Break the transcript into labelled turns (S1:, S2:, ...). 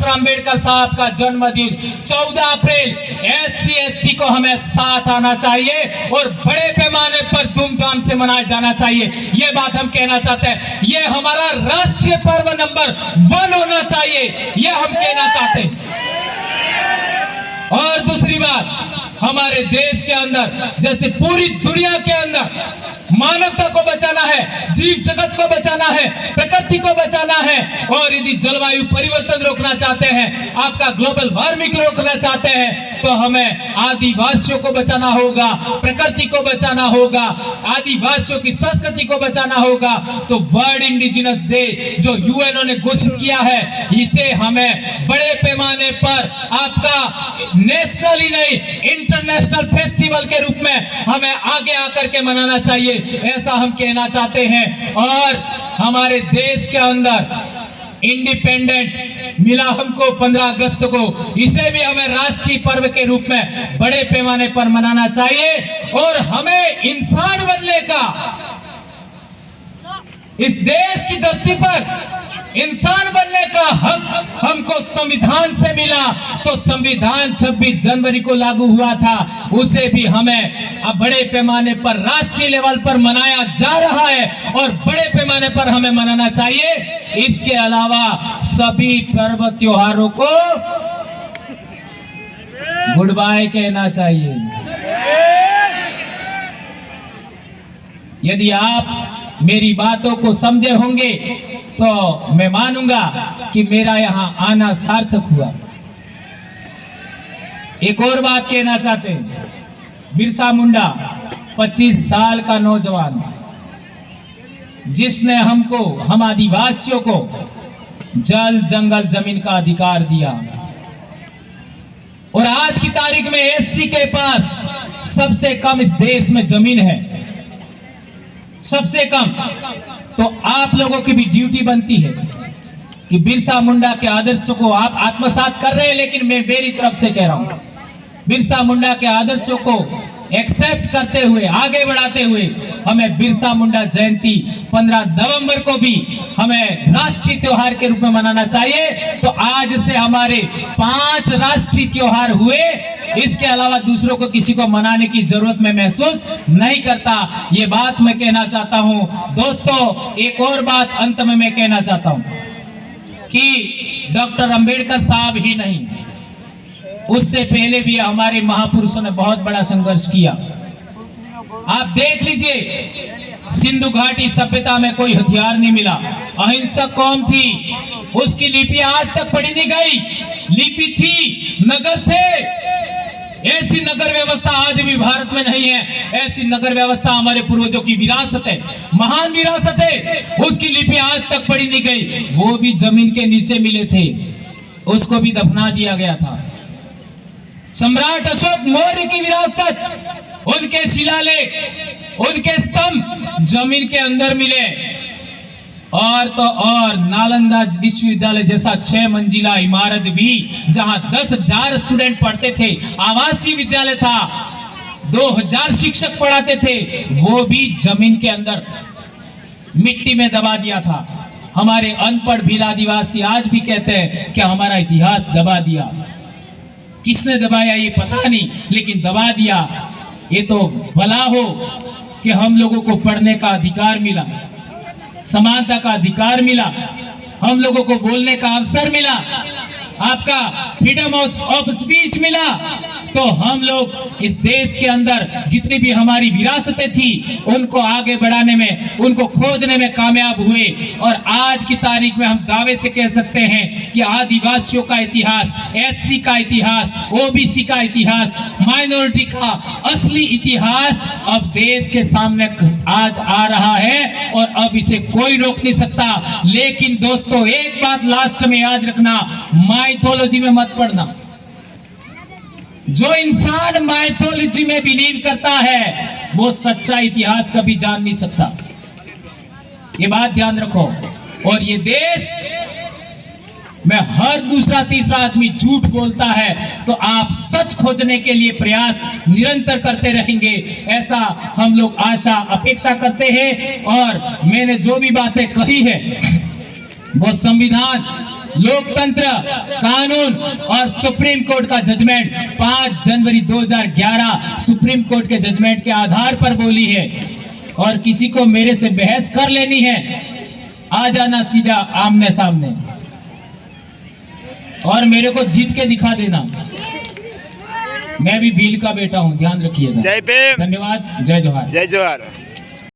S1: Doctor Ambedkar साहब का जन्मदिन 14 अप्रैल SC ST को हमें साथ आना चाहिए और बड़े पैमाने पर धूमधाम से मनाया जाना चाहिए। ये बात हम कहना चाहते हैं। ये हमारा राष्ट्रीय पर्व नंबर 1 होना चाहिए, ये हम कहना चाहते हैं। और दूसरी बात, हमारे देश के अंदर जैसे पूरी दुनिया के अंदर मानवता को बचाना है, जीव जगत को बचाना है, प्रकृति को बचाना है, और यदि जलवायु परिवर्तन रोकना चाहते हैं, आपका ग्लोबल वार्मिंग रोकना चाहते हैं, तो हमें आदिवासियों को बचाना होगा, प्रकृति को बचाना होगा, आदिवासियों की संस्कृति को बचाना होगा। तो वर्ल्ड इंडिजिनस डे जो UN ने घोषित किया है, इसे हमें बड़े पैमाने पर आपका नेशनल ही नहीं इंटरनेशनल फेस्टिवल के रूप में हमें आगे आकर के मनाना चाहिए, ऐसा हम कहना चाहते हैं। और हमारे देश के अंदर इंडिपेंडेंट मिला हमको 15 अगस्त को, इसे भी हमें राष्ट्रीय पर्व के रूप में बड़े पैमाने पर मनाना चाहिए। और हमें इंसान बनने का, इस देश की धरती पर इंसान बनने का हक हमको संविधान से मिला। तो संविधान 26 जनवरी को लागू हुआ था, उसे भी हमें अब बड़े पैमाने पर राष्ट्रीय लेवल पर मनाया जा रहा है और बड़े पैमाने पर हमें मनाना चाहिए। इसके अलावा सभी पर्व त्योहारों को गुड बाय कहना चाहिए। यदि आप मेरी बातों को समझे होंगे तो मैं मानूंगा कि मेरा यहां आना सार्थक हुआ। एक और बात कहना चाहते हैं, बिरसा मुंडा 25 साल का नौजवान, जिसने हमको, हम आदिवासियों को जल जंगल जमीन का अधिकार दिया, और आज की तारीख में SC के पास सबसे कम इस देश में जमीन है, सबसे कम। तो आप लोगों की भी ड्यूटी बनती है कि बिरसा मुंडा के आदर्शों को आप आत्मसात कर रहे हैं, लेकिन मैं मेरी तरफ से कह रहा हूं, बिरसा मुंडा के आदर्शों को एक्सेप्ट करते हुए, आगे बढ़ाते हुए, हमें बिरसा मुंडा जयंती 15 नवंबर को भी हमें राष्ट्रीय त्योहार के रूप में मनाना चाहिए। तो आज से हमारे 5 राष्ट्रीय त्योहार हुए। इसके अलावा दूसरों को किसी को मनाने की जरूरत मैं महसूस नहीं करता, ये बात मैं कहना चाहता हूं। दोस्तों, एक और बात अंत में मैं कहना चाहता हूं कि डॉक्टर अंबेडकर साहब ही नहीं, उससे पहले भी हमारे महापुरुषों ने बहुत बड़ा संघर्ष किया। आप देख लीजिए, सिंधु घाटी सभ्यता में कोई हथियार नहीं मिला, अहिंसक कौम थी, उसकी लिपि आज तक पढ़ी नहीं गई। लिपि थी, नगर थे, ऐसी नगर व्यवस्था आज भी भारत में नहीं है। ऐसी नगर व्यवस्था हमारे पूर्वजों की विरासत है, महान विरासत है, उसकी लिपि आज तक पढ़ी नहीं गई। वो भी जमीन के नीचे मिले थे, उसको भी दफना दिया गया था। सम्राट अशोक मौर्य की विरासत, उनके शिलालेख, उनके स्तंभ जमीन के अंदर मिले। और तो और नालंदा विश्वविद्यालय जैसा 6 मंजिला इमारत भी, जहां 10,000 स्टूडेंट पढ़ते थे, आवासीय विद्यालय था, 2000 शिक्षक पढ़ाते थे, वो भी जमीन के अंदर मिट्टी में दबा दिया था। हमारे अनपढ़ भील आदिवासी आज भी कहते हैं कि हमारा इतिहास दबा दिया। किसने दबाया ये पता नहीं, लेकिन दबा दिया। ये तो भला हो कि हम लोगों को पढ़ने का अधिकार मिला, समानता का अधिकार मिला, हम लोगों को बोलने का अवसर मिला, आपका फ्रीडम ऑफ स्पीच मिला। तो हम लोग इस देश के अंदर जितनी भी हमारी विरासतें थी, उनको आगे बढ़ाने में, उनको खोजने में कामयाब हुए। और आज की तारीख में हम दावे से कह सकते हैं कि आदिवासियों का इतिहास, SC का इतिहास, OBC का इतिहास, माइनॉरिटी का असली इतिहास अब देश के सामने आज आ रहा है और अब इसे कोई रोक नहीं सकता। लेकिन दोस्तों, एक बात लास्ट में याद रखना, माइथोलॉजी में मत पढ़ना। जो इंसान माइथोलॉजी में बिलीव करता है, वो सच्चा इतिहास कभी जान नहीं सकता। ये बात ध्यान रखो। और ये देश में हर दूसरा तीसरा आदमी झूठ बोलता है, तो आप सच खोजने के लिए प्रयास निरंतर करते रहेंगे, ऐसा हम लोग आशा अपेक्षा करते हैं। और मैंने जो भी बातें कही है वो संविधान लोकतंत्र, कानून और सुप्रीम कोर्ट का जजमेंट 5 जनवरी 2011 सुप्रीम कोर्ट के जजमेंट के आधार पर बोली है। और किसी को मेरे से बहस कर लेनी है, आ जाना सीधा आमने सामने और मेरे को जीत के दिखा देना। मैं भी भील का बेटा हूं, ध्यान रखिएगा।
S2: जय भीम।
S1: धन्यवाद। जय जोहार।
S2: जय जोहार।